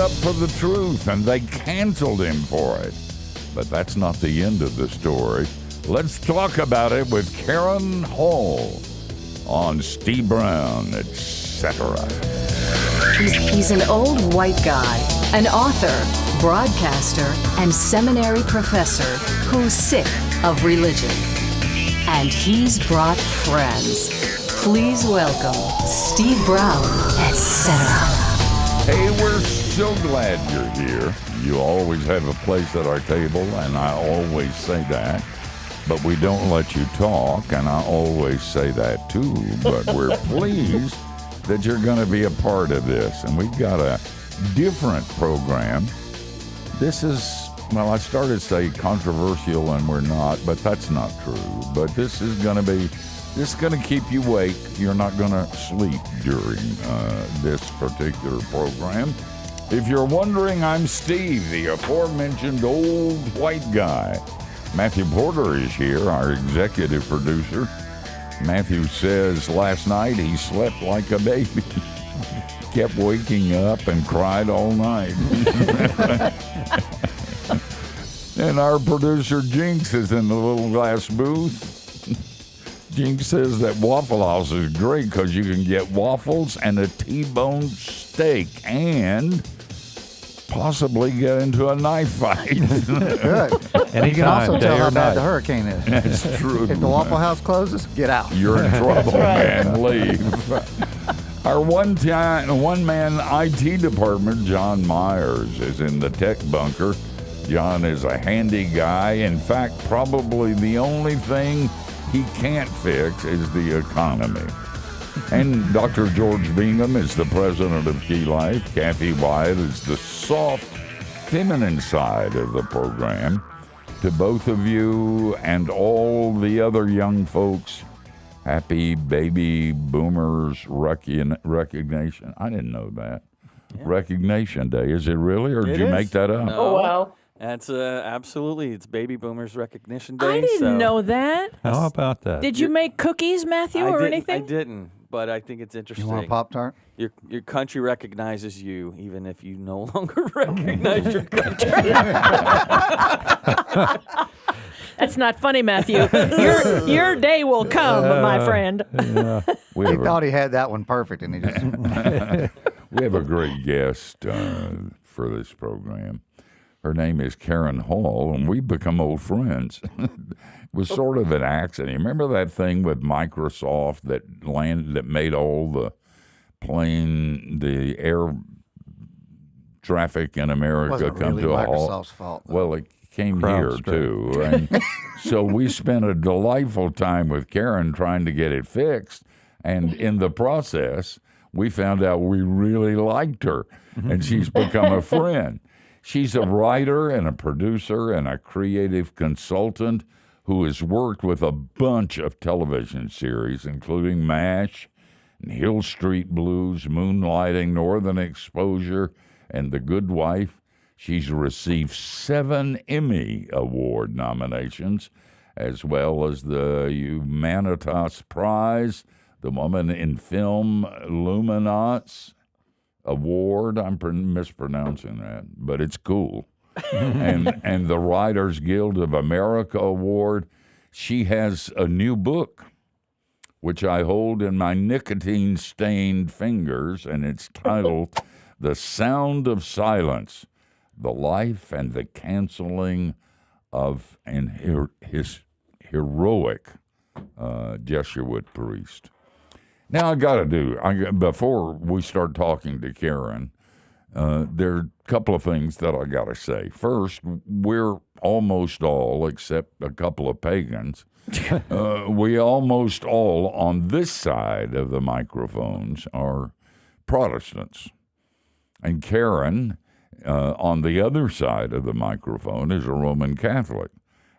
up for the truth, and they canceled him for it. But that's not the end of the story. Let's talk about it with Karen Hall on Steve Brown, etc. He's an old white guy, an author, broadcaster, and seminary professor who's sick of religion. And he's brought friends. Please welcome Steve Brown, etc. Hey, we're so glad you're here. You always have a place at our table, and I always say that. But we don't let you talk, and I always say that too. But we're pleased that you're going to be a part of this. And we've got a different program. This is, well, I started to say controversial, and we're not, but that's not true. But this is going to keep you awake. You're not going to sleep during this particular program. If you're wondering, I'm Steve, the aforementioned old white guy. Matthew Porter is here, our executive producer. Matthew says last night he slept like a baby. Kept waking up and cried all night. And our producer Jinx is in the little glass booth. Jinx says that Waffle House is great because you can get waffles and a T-bone steak and possibly get into a knife fight. Good. And you can also tell how bad the hurricane is. That's true. If the Waffle House closes, get out. You're in trouble, man. Leave. Our one-man IT department, John Myers, is in the tech bunker. John is a handy guy. In fact, probably the only thing he can't fix is the economy. And Dr. George Bingham is the president of Key Life. Kathy Wyatt is the soft, feminine side of the program. To both of you and all the other young folks, happy baby boomers recognition. I didn't know that. Yeah. Recognition Day. Is it really, or did you make that up? No. Oh, wow. That's absolutely. It's Baby Boomers Recognition Day. I didn't know that. How about that? Did you make cookies, Matthew, or anything? I didn't, but I think it's interesting. You want a Pop-Tart? Your country recognizes you, even if you no longer recognize your country. That's not funny, Matthew. Your day will come, my friend. Yeah. He thought he had that one perfect, and he just... We have a great guest for this program. Her name is Karen Hall, and we've become old friends. It was sort of an accident. Remember that thing with Microsoft that made all the air traffic in America come really to a halt? Microsoft's fault. Well, it came here too. And so we spent a delightful time with Karen trying to get it fixed, and in the process, we found out we really liked her, and she's become a friend. She's a writer and a producer and a creative consultant who has worked with a bunch of television series, including MASH, and Hill Street Blues, Moonlighting, Northern Exposure, and The Good Wife. She's received 7 Emmy Award nominations, as well as the Humanitas Prize, the Woman in Film Luminance Award. I'm mispronouncing that, but it's cool. and the Writers Guild of America Award. She has a new book, which I hold in my nicotine-stained fingers, and it's titled The Sound of Silence, The Life and the Canceling of his Heroic Jesuit Priest. Now, before we start talking to Karen, there are a couple of things that I got to say. First, we're almost all, except a couple of pagans, we almost all on this side of the microphones are Protestants. And Karen, on the other side of the microphone, is a Roman Catholic.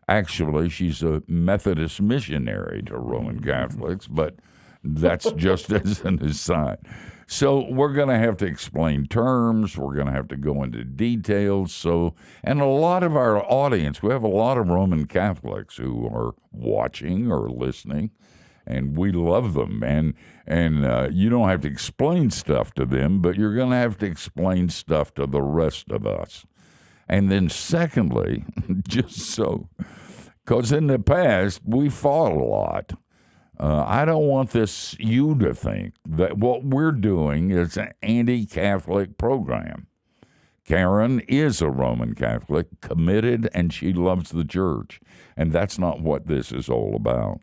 Actually, she's a Methodist missionary to Roman Catholics, but that's just as an aside. So we're going to have to explain terms. We're going to have to go into details. And a lot of our audience, we have a lot of Roman Catholics who are watching or listening. and we love them. And you don't have to explain stuff to them, but you're going to have to explain stuff to the rest of us. And then secondly, just so, because in the past, we fought a lot. I don't want you to think that what we're doing is an anti-Catholic program. Karen is a Roman Catholic, committed, and she loves the church. And that's not what this is all about.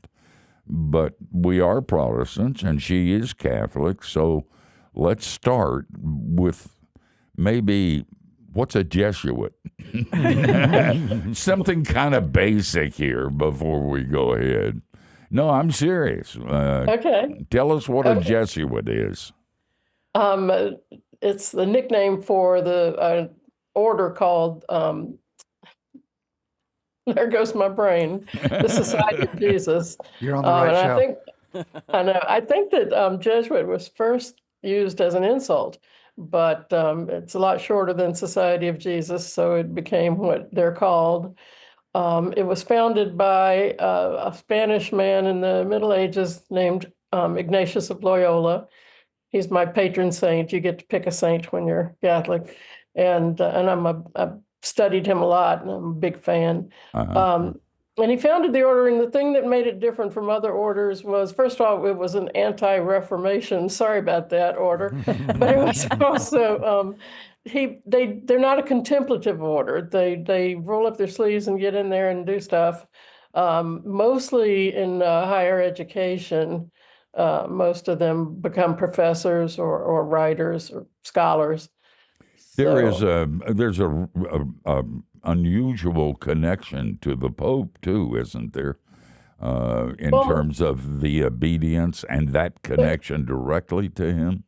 But we are Protestants, and she is Catholic, so let's start with maybe, what's a Jesuit? Something kind of basic here before we go ahead. No, I'm serious. Okay. Tell us what a Jesuit is. It's the nickname for the order called, there goes my brain, the Society of Jesus. You're on the right show. I think that Jesuit was first used as an insult, but it's a lot shorter than Society of Jesus, so it became what they're called. It was founded by a Spanish man in the Middle Ages named Ignatius of Loyola. He's my patron saint. You get to pick a saint when you're Catholic, and I've studied him a lot, and I'm a big fan. And he founded the order, and the thing that made it different from other orders was, first of all, it was an anti-Reformation. Sorry about that order, but it was also they're not a contemplative order. They roll up their sleeves and get in there and do stuff. Mostly in higher education, most of them become professors or writers or scholars. There's a unusual connection to the Pope too, isn't there? In terms of the obedience and that connection directly to him.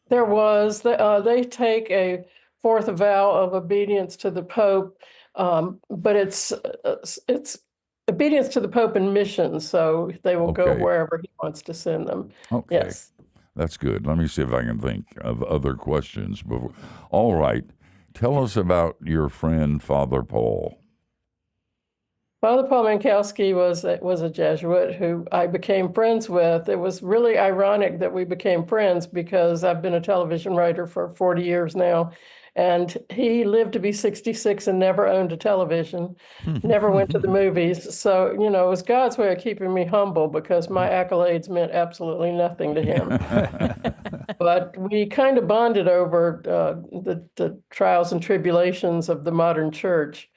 There was. They take a fourth vow of obedience to the Pope, but it's obedience to the Pope in mission, so they will go wherever he wants to send them. Okay. Yes. That's good. Let me see if I can think of other questions before. All right. Tell us about your friend, Father Paul. Father Paul Mankowski was a Jesuit who I became friends with. It was really ironic that we became friends because I've been a television writer for 40 years now, and he lived to be 66 and never owned a television, never went to the movies. So, it was God's way of keeping me humble because my accolades meant absolutely nothing to him. But we kind of bonded over the trials and tribulations of the modern church.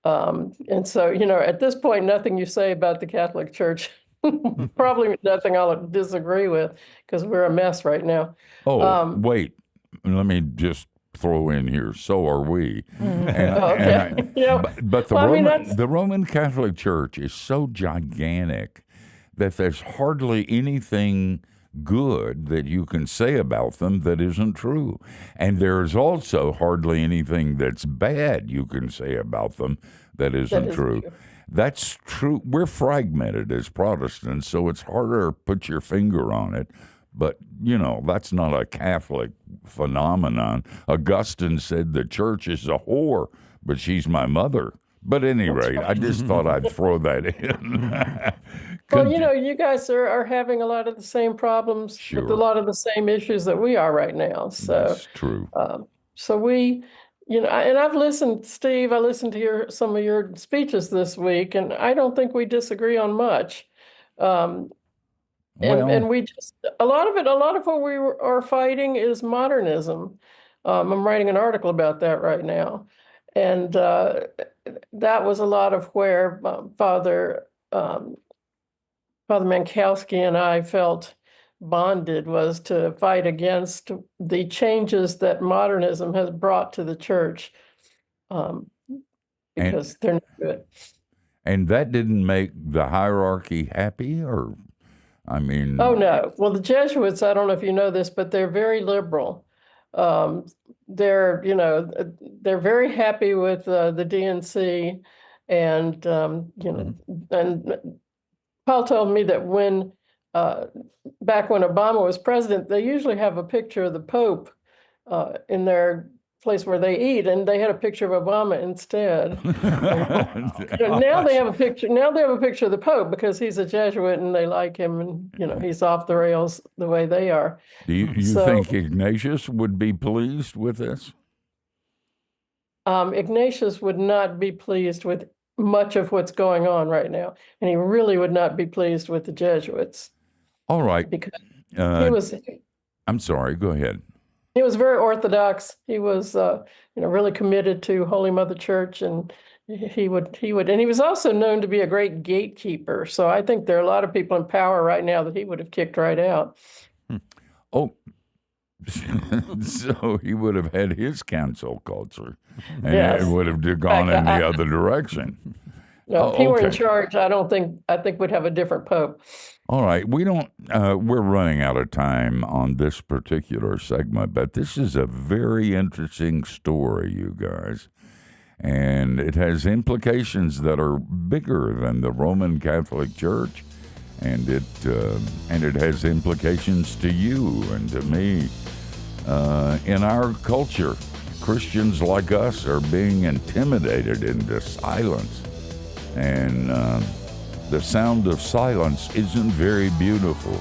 And so, at this point, nothing you say about the Catholic Church, probably nothing I'll disagree with because we're a mess right now. Wait, let me just throw in here. So are we. But the Roman Catholic Church is so gigantic that there's hardly anything good that you can say about them that isn't true. And there's also hardly anything that's bad you can say about them that isn't true. That's true. We're fragmented as Protestants, so it's harder to put your finger on it. But, that's not a Catholic phenomenon. Augustine said the church is a whore, but she's my mother. But at any rate, I just thought I'd throw that in. Well, you guys are having a lot of the same problems with a lot of the same issues that we are right now. So that's true. So we, and I've listened, Steve, I listened to some of your speeches this week, and I don't think we disagree on much. And we just, a lot of what we are fighting is modernism. I'm writing an article about that right now. And that was a lot of where Father Mankowski and I felt bonded, was to fight against the changes that modernism has brought to the church, because they're not good. And that didn't make the hierarchy happy, or, I mean... Oh, no. Well, the Jesuits, I don't know if you know this, but they're very liberal. They're very happy with the DNC, and and Paul told me that when back when Obama was president, they usually have a picture of the Pope in their place where they eat, and they had a picture of Obama instead. Now they have a picture. Now they have a picture of the Pope because he's a Jesuit and they like him, and he's off the rails the way they are. Do you think Ignatius would be pleased with this? Ignatius would not be pleased with much of what's going on right now, and he really would not be pleased with the Jesuits. All right, because he was. I'm sorry. Go ahead. He was very orthodox. He was, really committed to Holy Mother Church, and he would, and he was also known to be a great gatekeeper. So I think there are a lot of people in power right now that he would have kicked right out. Oh, so he would have had his cancel culture, and Yes. it would have gone in the other direction. No, if he were in okay. charge, I think we'd have a different Pope. All right, we're running out of time on this particular segment, but this is a very interesting story, you guys. And it has implications that are bigger than the Roman Catholic Church. And it has implications to you and to me. In our culture, Christians like us are being intimidated into silence. And the sound of silence isn't very beautiful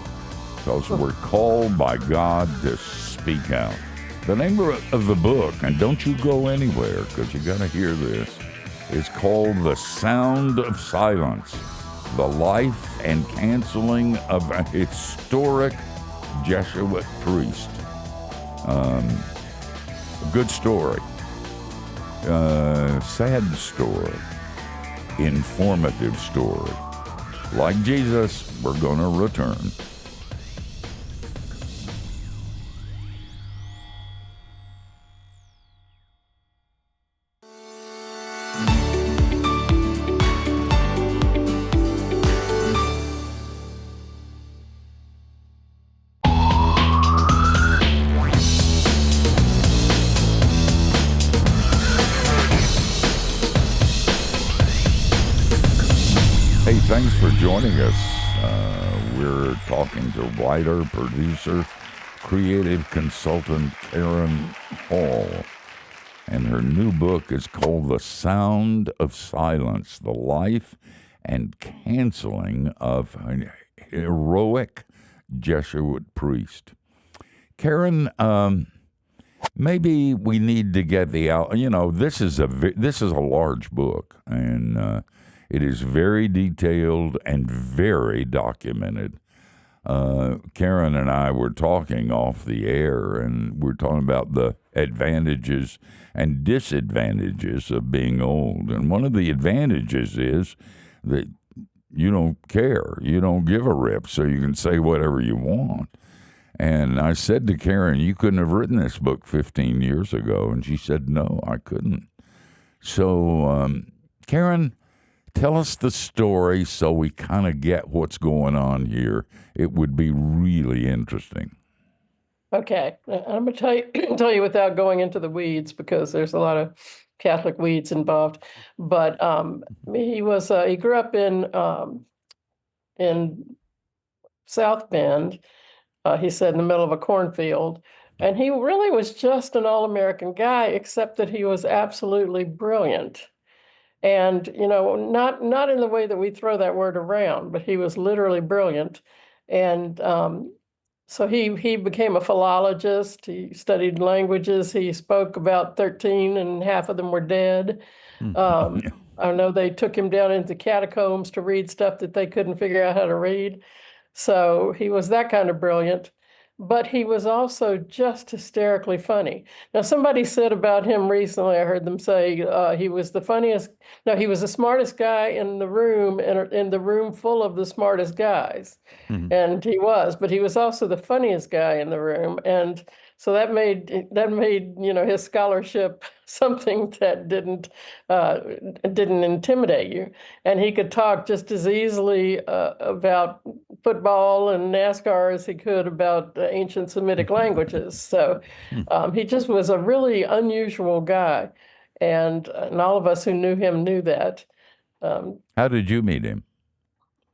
because we're called by God to speak out. The name of the book, and don't you go anywhere because you got to hear this, is called The Sound of Silence, the life and canceling of a historic Jesuit priest. A good story, sad story, informative story. Like Jesus, we're going to return. Hey, thanks for joining us. We're talking to writer, producer, creative consultant Karen Hall. And her new book is called The Sound of Silence, the life and canceling of an heroic Jesuit priest. Karen, maybe we need to get this is a large book, and it is very detailed and very documented. Karen and I were talking off the air, and we're talking about the advantages and disadvantages of being old. And one of the advantages is that you don't care. You don't give a rip, so you can say whatever you want. And I said to Karen, you couldn't have written this book 15 years ago. And she said, no, I couldn't. So, Karen, tell us the story so we kind of get what's going on here. It would be really interesting. Okay, I'm going to tell you without going into the weeds because there's a lot of Catholic weeds involved. But he grew up in South Bend. He said in the middle of a cornfield, and he really was just an all-American guy, except that he was absolutely brilliant. And, not in the way that we throw that word around, but he was literally brilliant. And so he became a philologist. He studied languages. He spoke about 13, and half of them were dead. I know they took him down into catacombs to read stuff that they couldn't figure out how to read. So he was that kind of brilliant. But he was also just hysterically funny. Now, somebody said about him recently, I heard them say he was the funniest. No, he was the smartest guy in the room, in the room full of the smartest guys. Mm-hmm. And he was, but he was also the funniest guy in the room. And so that made his scholarship something that didn't intimidate you. And he could talk just as easily about football and NASCAR as he could about ancient Semitic languages. So he just was a really unusual guy. And all of us who knew him knew that. How did you meet him?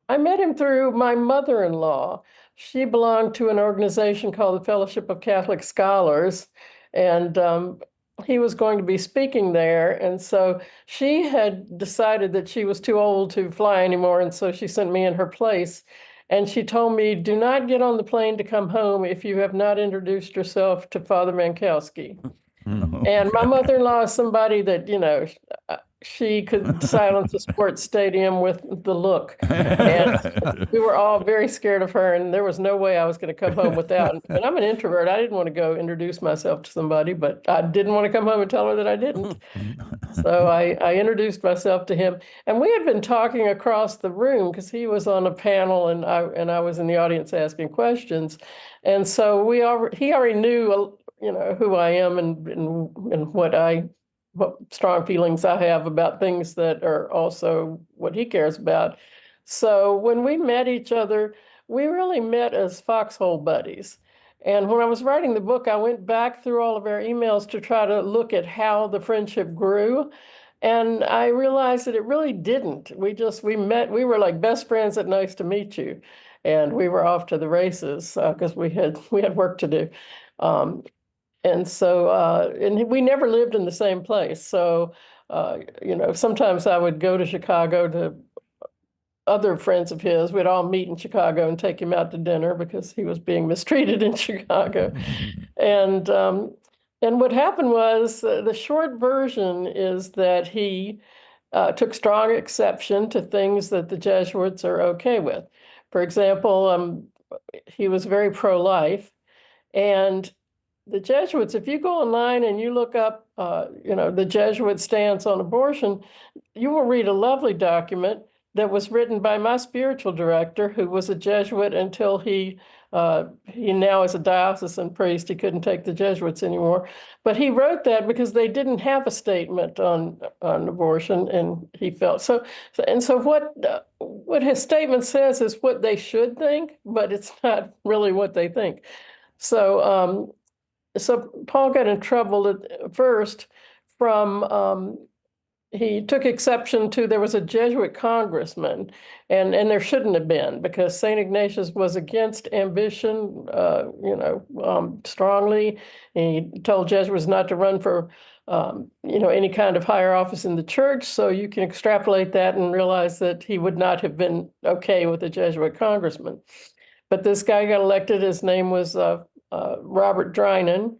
I met him through my mother-in-law. She belonged to an organization called the Fellowship of Catholic Scholars. And he was going to be speaking there. And so she had decided that she was too old to fly anymore. And so she sent me in her place. And she told me, do not get on the plane to come home if you have not introduced yourself to Father Mankowski. And my mother-in-law is somebody that, she could silence a sports stadium with the look. And we were all very scared of her, and there was no way I was going to come home without. And I'm an introvert. I didn't want to go introduce myself to somebody, but I didn't want to come home and tell her that I didn't. So I introduced myself to him. And we had been talking across the room because he was on a panel and I was in the audience asking questions. And so he already knew, who I am and what strong feelings I have about things that are also what he cares about. So when we met each other, we really met as foxhole buddies. And when I was writing the book, I went back through all of our emails to try to look at how the friendship grew. And I realized that it really didn't. We met, we were like best friends at Nice to Meet You. And we were off to the races because we had work to do. And so, and we never lived in the same place. So, sometimes I would go to Chicago to other friends of his. We'd all meet in Chicago and take him out to dinner because he was being mistreated in Chicago. And what happened was the short version is that he took strong exception to things that the Jesuits are okay with. For example, he was very pro-life, and the Jesuits, if you go online and you look up, the Jesuit stance on abortion, you will read a lovely document that was written by my spiritual director, who was a Jesuit until he now is a diocesan priest. He couldn't take the Jesuits anymore. But he wrote that because they didn't have a statement on abortion, and he felt so. And so what his statement says is what they should think, but it's not really what they think. So Paul got in trouble at first from, he took exception to, there was a Jesuit congressman, and there shouldn't have been, because St. Ignatius was against ambition, strongly. He told Jesuits not to run for, any kind of higher office in the church. So you can extrapolate that and realize that he would not have been okay with a Jesuit congressman. But this guy got elected. His name was Robert Drinan.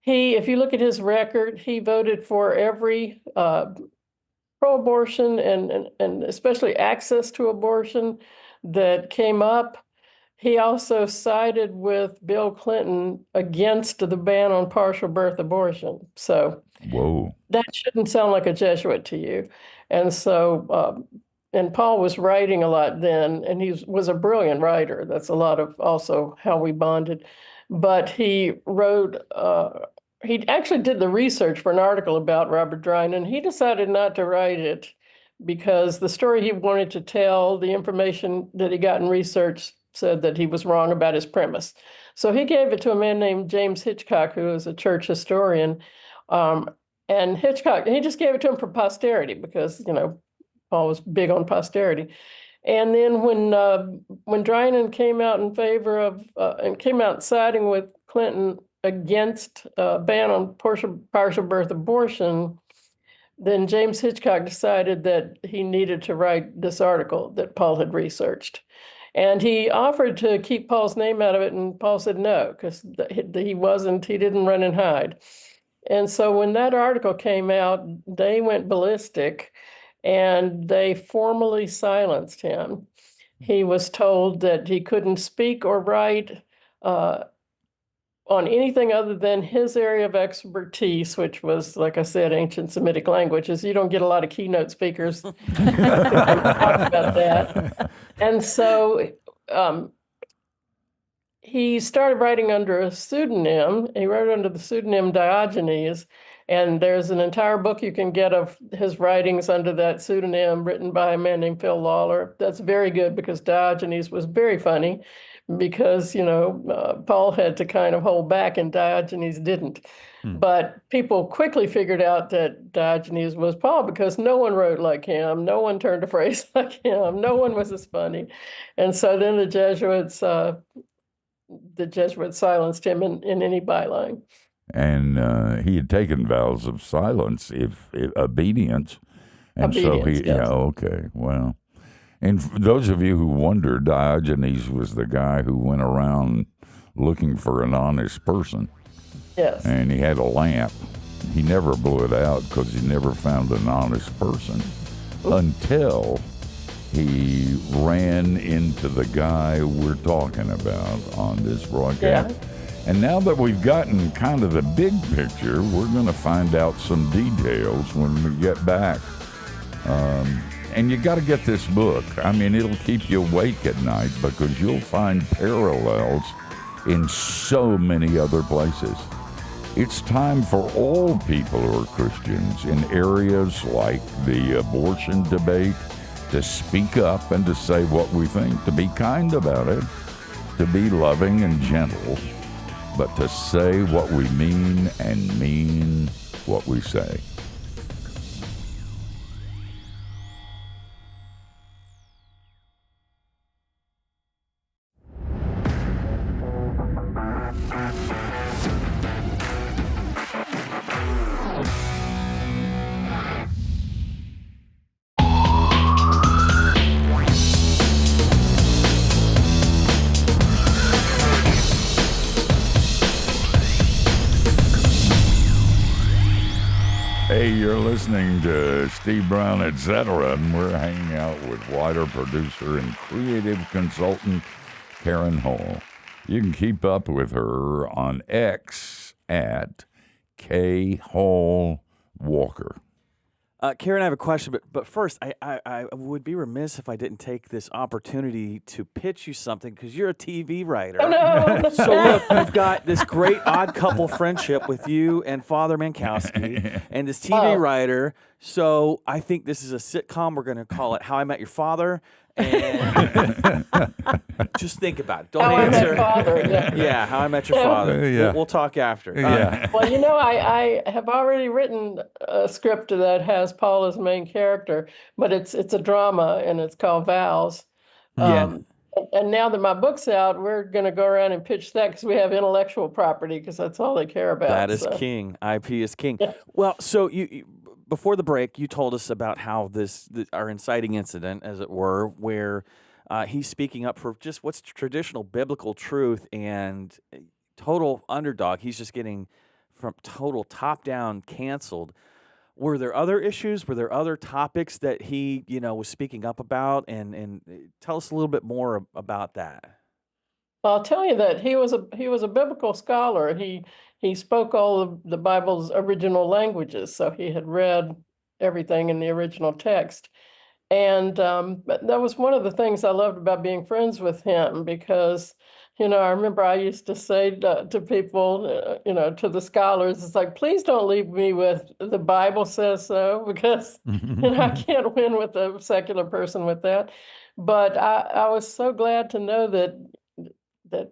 If you look at his record, he voted for every pro-abortion and especially access to abortion that came up. He also sided with Bill Clinton against the ban on partial birth abortion. So whoa, that shouldn't sound like a Jesuit to you. And so and Paul was writing a lot then, and he was a brilliant writer. That's a lot of also how we bonded. But he wrote, he actually did the research for an article about Robert Drinan. He decided not to write it because the story he wanted to tell, the information that he got in research said that he was wrong about his premise. So he gave it to a man named James Hitchcock, who is a church historian. And Hitchcock, he just gave it to him for posterity because, Paul was big on posterity. And then when Drinan came out in favor of and came out siding with Clinton against ban on partial birth abortion, then James Hitchcock decided that he needed to write this article that Paul had researched. And he offered to keep Paul's name out of it, and Paul said no, because he didn't run and hide. And so when that article came out, they went ballistic, and they formally silenced him. He was told that he couldn't speak or write on anything other than his area of expertise, which was, like I said, ancient Semitic languages. You don't get a lot of keynote speakers talk about that. And so he started writing under a pseudonym. He wrote under the pseudonym Diogenes. And there's an entire book you can get of his writings under that pseudonym written by a man named Phil Lawler. That's very good because Diogenes was very funny because, Paul had to kind of hold back and Diogenes didn't. But people quickly figured out that Diogenes was Paul because no one wrote like him. No one turned a phrase like him. No one was as funny. And so then the Jesuits silenced him in any byline. and he had taken vows of silence, if obedience, and so Obedience, yeah, yes. okay, well, and for those of you who wonder, Diogenes was the guy who went around looking for an honest person, Yes. and he had a lamp. He never blew it out because he never found an honest person until he ran into the guy we're talking about on this broadcast. Yeah. And now that we've gotten kind of the big picture, we're going to find out some details when we get back. And you got to get this book. I mean, it'll keep you awake at night because you'll find parallels in so many other places. It's time for all people who are Christians in areas like the abortion debate to speak up and to say what we think, to be kind about it, to be loving and gentle, but to say what we mean and mean what we say. Hey, you're listening to Steve Brown, etc., and we're hanging out with writer, producer, and creative consultant Karen Hall. You can keep up with her on X at K Hall Walker. Karen, I have a question, but first, I would be remiss if I didn't take this opportunity to pitch you something because you're a TV writer. Oh, no. So look, we've got this great odd couple friendship with you and Father Mankowski and this TV writer. So I think this is a sitcom. We're going to call it How I Met Your Father. And just think about it. Don't How answer. I Met Your Father, yeah. Yeah, How I Met Your Father. Yeah. We'll talk after. Well, I have already written a script that has Paul as the main character, but it's a drama and it's called Vows. And now that my book's out, we're going to go around and pitch that because we have intellectual property because that's all they care about. That is king. IP is king. Yeah. Well, so you before the break, you told us about how our inciting incident, as it were, where he's speaking up for just what's traditional biblical truth and total underdog. He's just getting from total top-down canceled. Were there other issues? Were there other topics that he, was speaking up about? And tell us a little bit more about that. I'll tell you that he was a biblical scholar. He spoke all of the Bible's original languages, so he had read everything in the original text. And but that was one of the things I loved about being friends with him because, I remember I used to say to people, to the scholars, it's like, please don't leave me with the Bible says so, because I can't win with a secular person with that. But I was so glad to know that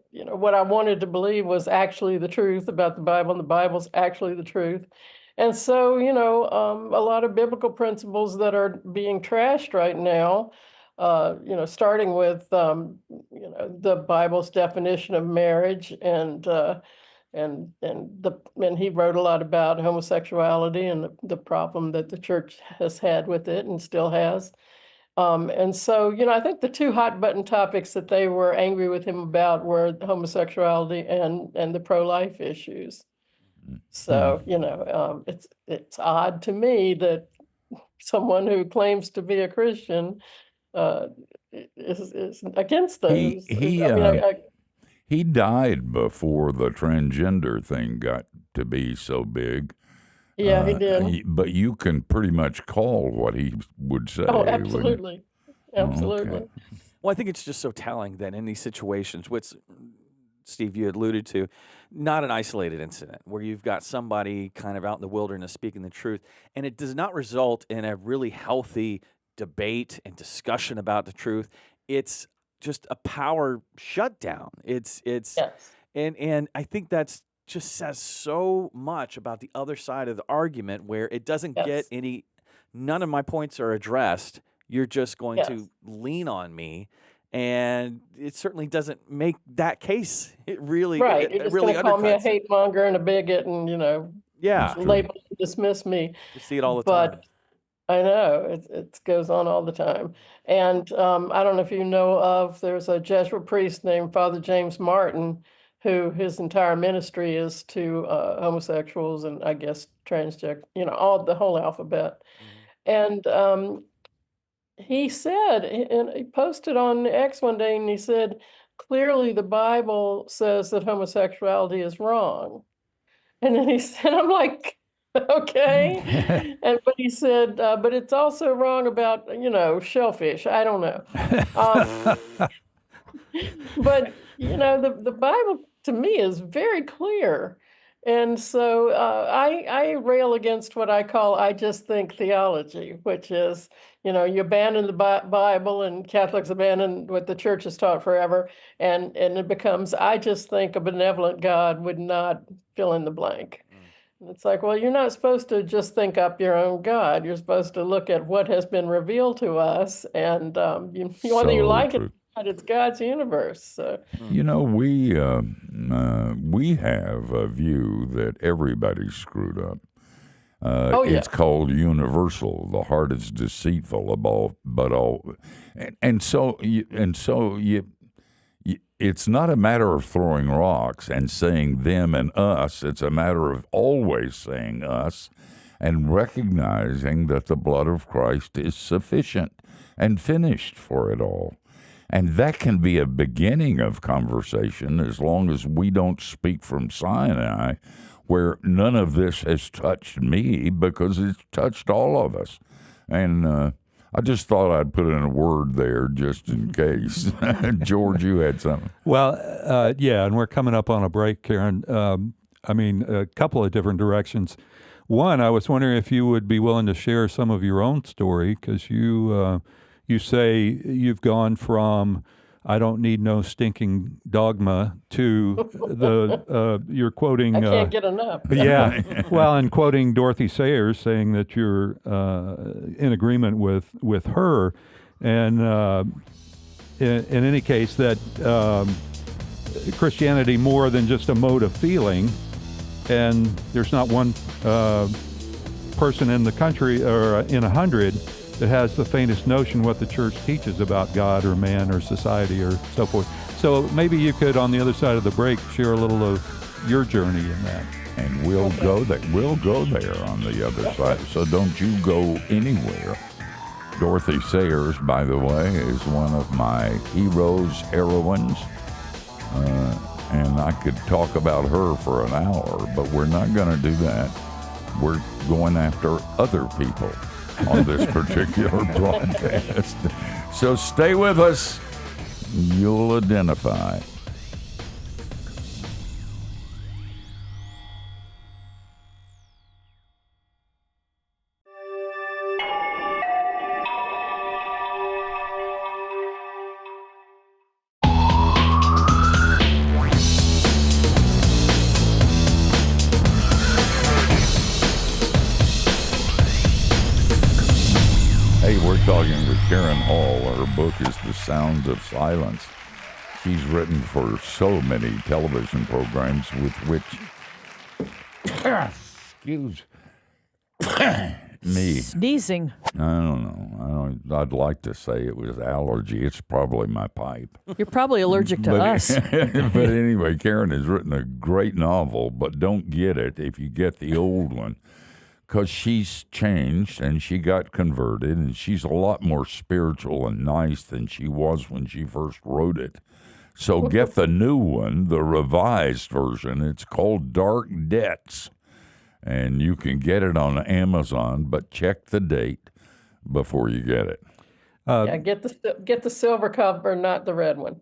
what I wanted to believe was actually the truth about the Bible, and the Bible's actually the truth. And so, a lot of biblical principles that are being trashed right now, starting with, the Bible's definition of marriage, and he wrote a lot about homosexuality and the problem that the church has had with it and still has. And so, I think the two hot button topics that they were angry with him about were homosexuality and the pro-life issues. So, it's odd to me that someone who claims to be a Christian is against those. He died before the transgender thing got to be so big. Yeah, he did. But you can pretty much call what he would say. Oh, absolutely. Absolutely. Okay. Well, I think it's just so telling that in these situations, which, Steve, you had alluded to, not an isolated incident where you've got somebody kind of out in the wilderness speaking the truth, and it does not result in a really healthy debate and discussion about the truth. It's just a power shutdown. It's Yes. and I think that's just says so much about the other side of the argument where it doesn't get none of my points are addressed. You're just going to lean on me. And it certainly doesn't make that case. It really, Right. it You're just really going to call me a undercuts it. hate monger and a bigot and, Yeah, label and dismiss me. you see it all the But time. I know it goes on all the time. And I don't know if you know there's a Jesuit priest named Father James Martin, who his entire ministry is to homosexuals and I guess transgender, all the whole alphabet. And he said, and he posted on X one day, and he said, clearly the Bible says that homosexuality is wrong. And then he said, I'm like, okay. But he said, but it's also wrong about, shellfish. I don't know. But, the Bible to me is very clear. And so I rail against what I call I just think theology, which is, you abandon the Bible and Catholics abandon what the church has taught forever. And it becomes, I just think a benevolent God would not fill in the blank. And it's like, well, you're not supposed to just think up your own God. You're supposed to look at what has been revealed to us. And whether you like it or not, it's God's universe. So. We have a view that everybody's screwed up. It's called universal. The heart is deceitful above, but all, and so it's not a matter of throwing rocks and saying them and us. It's a matter of always saying us and recognizing that the blood of Christ is sufficient and finished for it all. And that can be a beginning of conversation as long as we don't speak from Sinai, where none of this has touched me because it's touched all of us. And I just thought I'd put in a word there just in case. George, you had something. Well, and we're coming up on a break, Karen. A couple of different directions. One, I was wondering if you would be willing to share some of your own story, because you say you've gone from I don't need no stinking dogma to you're quoting. I can't get enough. Yeah, well, and quoting Dorothy Sayers saying that you're in agreement with her, and in any case that Christianity more than just a mode of feeling, and there's not one person in the country or in 100 that has the faintest notion what the church teaches about God or man or society or so forth. So maybe you could, on the other side of the break, share a little of your journey in that. And we'll go there. We'll go there on the other side. So don't you go anywhere. Dorothy Sayers, by the way, is one of my heroes, heroines. And I could talk about her for an hour, but we're not going to do that. We're going after other people on this particular broadcast. So stay with us. You'll identify. We're talking with Karen Hall. Her book is The Sound of Silence. She's written for so many television programs with which, excuse me. Sneezing. I don't know. I'd like to say it was allergy. It's probably my pipe. You're probably allergic to us. But anyway, Karen has written a great novel, but don't get it if you get the old one. Because she's changed and she got converted and she's a lot more spiritual and nice than she was when she first wrote it. So get the new one, the revised version. It's called Dark Debts. And you can get it on Amazon, but check the date before you get it. Get the silver cover, not the red one.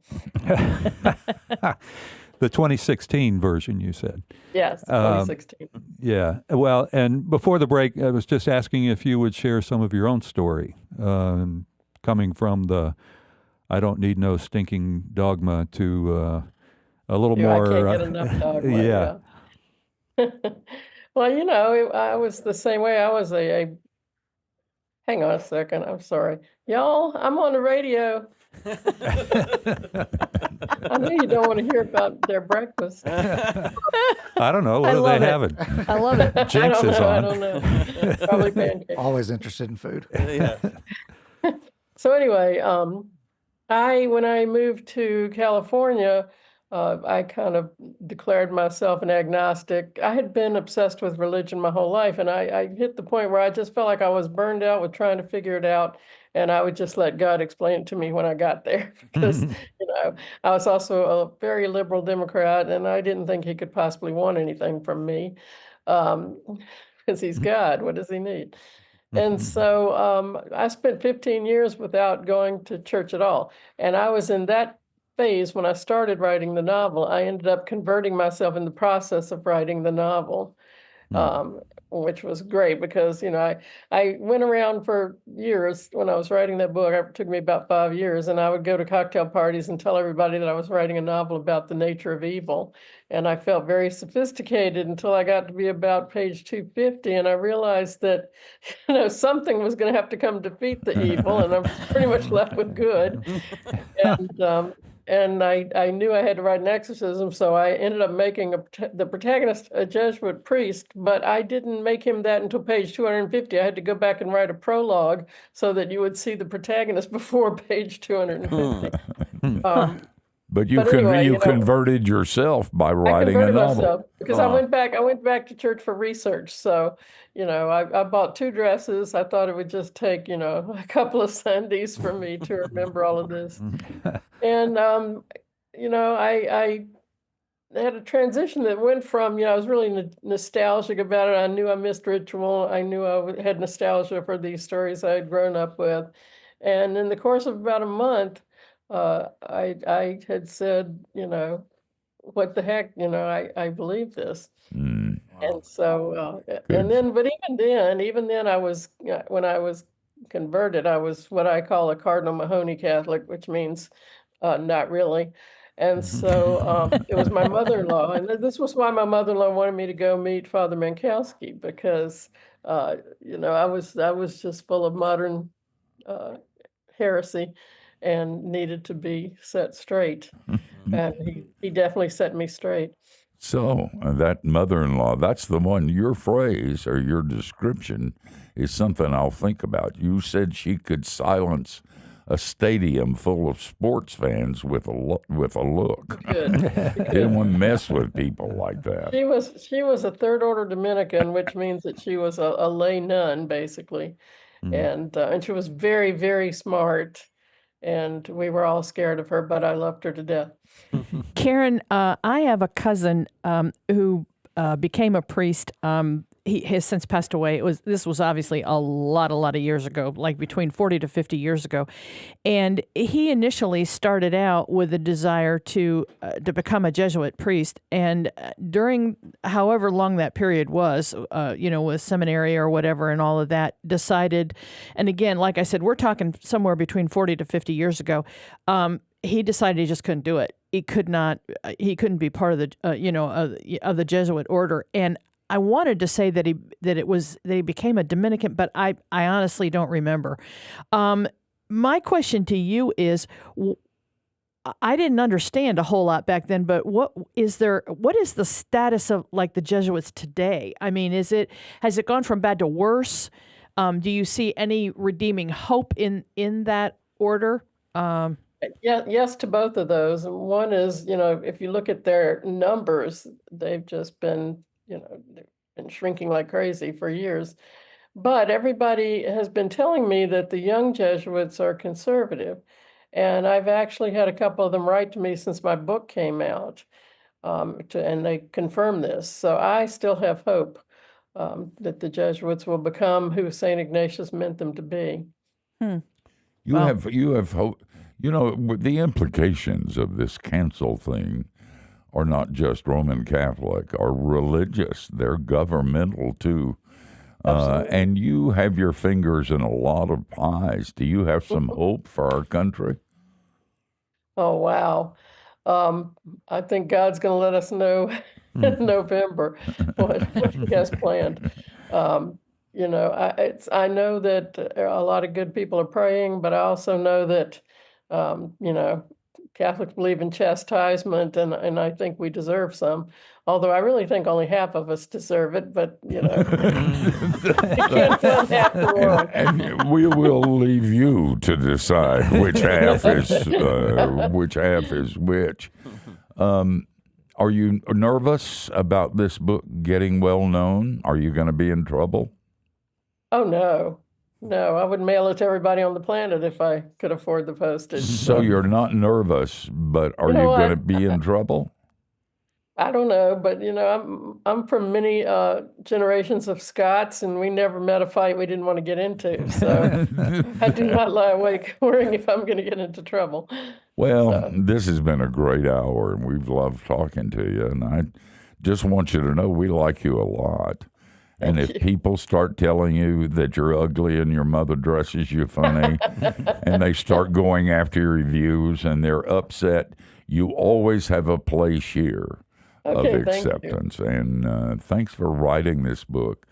The 2016 version, you said. Yes, 2016. Yeah. Well, and before the break, I was just asking if you would share some of your own story, coming from the I don't need no stinking dogma to a little more. I can't get enough dogma. Yeah. Well, I was the same way. I was a Hang on a second. I'm sorry. Y'all, I'm on the radio. I know you don't want to hear about their breakfast. I don't know. What I are love they it. having? I love it. Jinx is I on. don't know. Probably pancakes. Always interested in food. Yeah. So anyway, when I moved to California, I kind of declared myself an agnostic. I had been obsessed with religion my whole life, and I hit the point where I just felt like I was burned out with trying to figure it out, and I would just let God explain it to me when I got there. Because, I was also a very liberal Democrat, and I didn't think he could possibly want anything from me, because he's God. What does he need? And so I spent 15 years without going to church at all. And I was in that phase when I started writing the novel. I ended up converting myself in the process of writing the novel, which was great because, I went around for years when I was writing that book. It took me about 5 years, and I would go to cocktail parties and tell everybody that I was writing a novel about the nature of evil. And I felt very sophisticated until I got to be about page 250, and I realized that, something was going to have to come defeat the evil, and I'm pretty much left with good. And I knew I had to write an exorcism, so I ended up making the protagonist a Jesuit priest, but I didn't make him that until page 250. I had to go back and write a prologue so that you would see the protagonist before page 250. But you But anyway, you converted yourself by writing a converted novel. myself because I went back to church for research. So, I bought 2 dresses. I thought it would just take, a couple of Sundays for me to remember all of this. And, I had a transition that went from, I was really nostalgic about it. I knew I missed ritual. I knew I had nostalgia for these stories I had grown up with. And in the course of about a month, I had said, what the heck, I believe this. Mm. And so, but even then I was, when I was converted, I was what I call a Cardinal Mahoney Catholic, which means not really. And so it was my mother-in-law, and this was why my mother-in-law wanted me to go meet Father Mankowski, because, I was just full of modern heresy and needed to be set straight. And he definitely set me straight. So that mother-in-law, that's the one, your phrase or your description is something I'll think about. You said she could silence a stadium full of sports fans with a look. Good. Didn't want to mess with people like that. She was a third order Dominican, which means that she was a lay nun, basically. And she was very, very smart. And we were all scared of her, but I loved her to death. Karen, I have a cousin who became a priest. He has since passed away. This was obviously a lot of years ago, like between 40 to 50 years ago. And he initially started out with a desire to become a Jesuit priest. And during however long that period was, with seminary or whatever and all of that, decided, and again, like I said, we're talking somewhere between 40 to 50 years ago, he decided he just couldn't do it. He couldn't be part of the, of the Jesuit order. And I wanted to say that he became a Dominican, but I honestly don't remember. My question to you is, I didn't understand a whole lot back then, but what is the status of like the Jesuits today? I mean, has it gone from bad to worse? Do you see any redeeming hope in that order? Yes to both of those. One is, if you look at their numbers, they've just been, they've been shrinking like crazy for years. But everybody has been telling me that the young Jesuits are conservative. And I've actually had a couple of them write to me since my book came out, and they confirm this. So I still have hope that the Jesuits will become who St. Ignatius meant them to be. You have hope. The implications of this cancel thing are not just Roman Catholic, are religious. They're governmental too. And you have your fingers in a lot of pies. Do you have some hope for our country? Oh, wow. I think God's going to let us know in November what he has planned. I know that a lot of good people are praying, but I also know that, Catholics believe in chastisement, and I think we deserve some. Although I really think only half of us deserve it, but you can't find half the world. And we will leave you to decide which half is which. Are you nervous about this book getting well known? Are you going to be in trouble? Oh, no. No, I would mail it to everybody on the planet if I could afford the postage. So you're not nervous, but are you going to be in trouble? I don't know, but I'm from many generations of Scots, and we never met a fight we didn't want to get into. So I do not lie awake worrying if I'm going to get into trouble. Well, this has been a great hour, and we've loved talking to you. And I just want you to know we like you a lot. And if people start telling you that you're ugly and your mother dresses you funny, and they start going after your reviews and they're upset, you always have a place here of acceptance. And thanks for writing this book.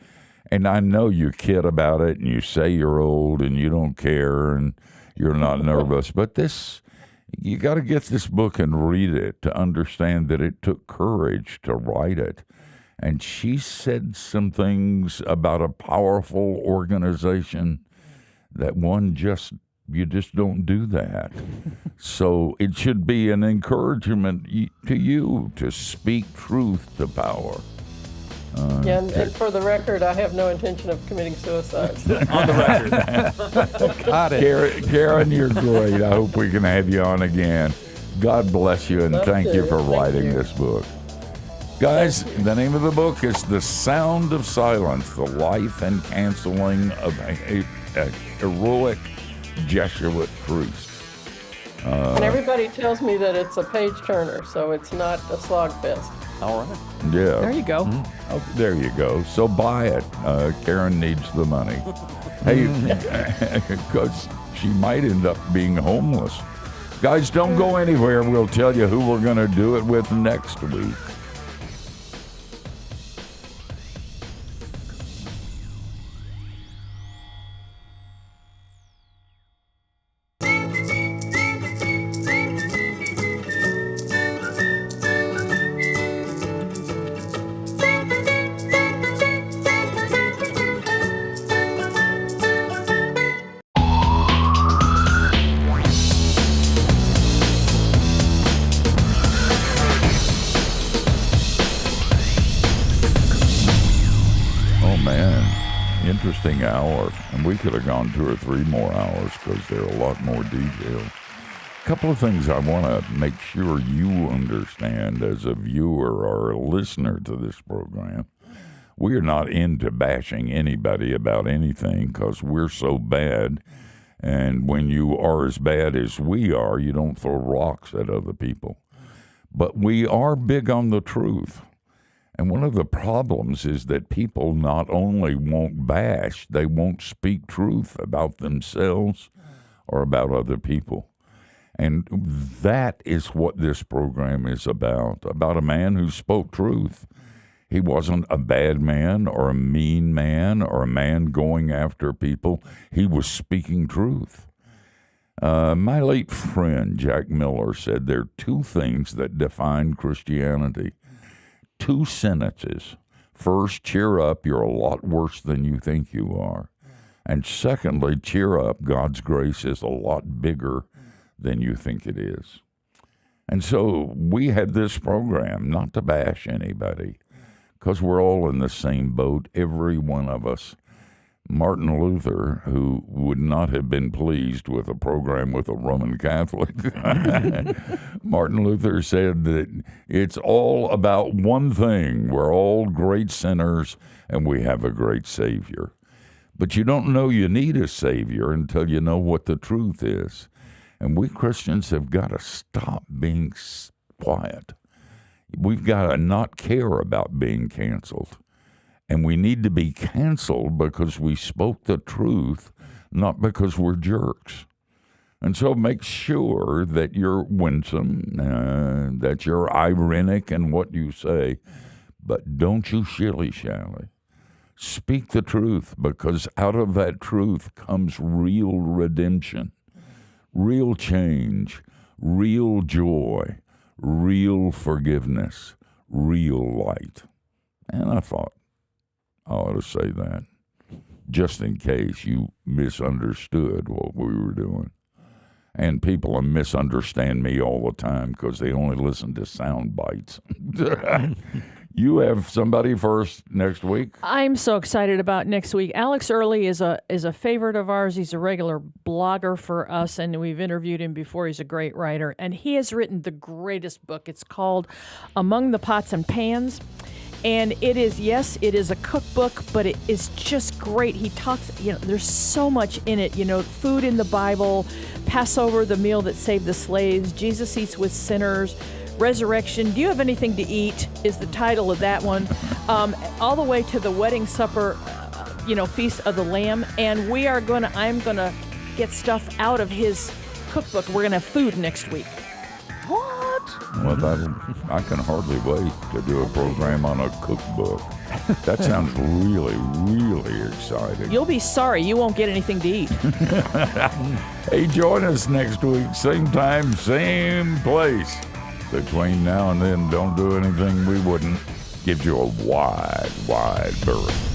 And I know you kid about it and you say you're old and you don't care and you're not nervous, but you got to get this book and read it to understand that it took courage to write it. And she said some things about a powerful organization that you just don't do that. So it should be an encouragement to you to speak truth to power. And for the record, I have no intention of committing suicide. On the record. Got it. Karen, you're great. I hope we can have you on again. God bless you, and thank you for writing this book. Guys, the name of the book is The Sound of Silence, The Life and Canceling of a Heroic Jesuit Priest. And everybody tells me that it's a page turner, so it's not a slogfest. All right. Yeah. There you go. Oh, there you go. So buy it. Karen needs the money. Hey, because she might end up being homeless. Guys, don't go anywhere. We'll tell you who we're going to do it with next week. Interesting hour, and we could have gone 2 or 3 more hours because there are a lot more details. A couple of things I want to make sure you understand as a viewer or a listener to this program. We are not into bashing anybody about anything because we're so bad, and when you are as bad as we are, you don't throw rocks at other people. But we are big on the truth. And one of the problems is that people not only won't bash, they won't speak truth about themselves or about other people. And that is what this program is about a man who spoke truth. He wasn't a bad man or a mean man or a man going after people. He was speaking truth. My late friend, Jack Miller, said there are 2 things that define Christianity. 2 sentences. First, cheer up, you're a lot worse than you think you are. And secondly, cheer up, God's grace is a lot bigger than you think it is. And so we had this program not to bash anybody, because we're all in the same boat, every one of us. Martin Luther, who would not have been pleased with a program with a Roman Catholic, Martin Luther said that it's all about one thing. We're all great sinners and we have a great Savior. But you don't know you need a Savior until you know what the truth is. And we Christians have got to stop being quiet. We've got to not care about being canceled. And we need to be canceled because we spoke the truth, not because we're jerks. And so make sure that you're winsome, that you're ironic in what you say, but don't you shilly-shally. Speak the truth, because out of that truth comes real redemption, real change, real joy, real forgiveness, real light. And I thought, I ought to say that, just in case you misunderstood what we were doing. And people misunderstand me all the time because they only listen to sound bites. You have somebody first next week? I'm so excited about next week. Alex Early is a favorite of ours. He's a regular blogger for us, and we've interviewed him before. He's a great writer, and he has written the greatest book. It's called Among the Pots and Pans. And it is a cookbook, but it is just great. He talks, there's so much in it, food in the Bible, Passover, the meal that saved the slaves, Jesus eats with sinners, resurrection, do you have anything to eat is the title of that one, all the way to the wedding supper, Feast of the Lamb. And I'm going to get stuff out of his cookbook. We're going to have food next week. What? Well, I can hardly wait to do a program on a cookbook. That sounds really, really exciting. You'll be sorry you won't get anything to eat. Hey, join us next week, same time, same place. Between now and then, don't do anything we wouldn't. Give you a wide, wide berth.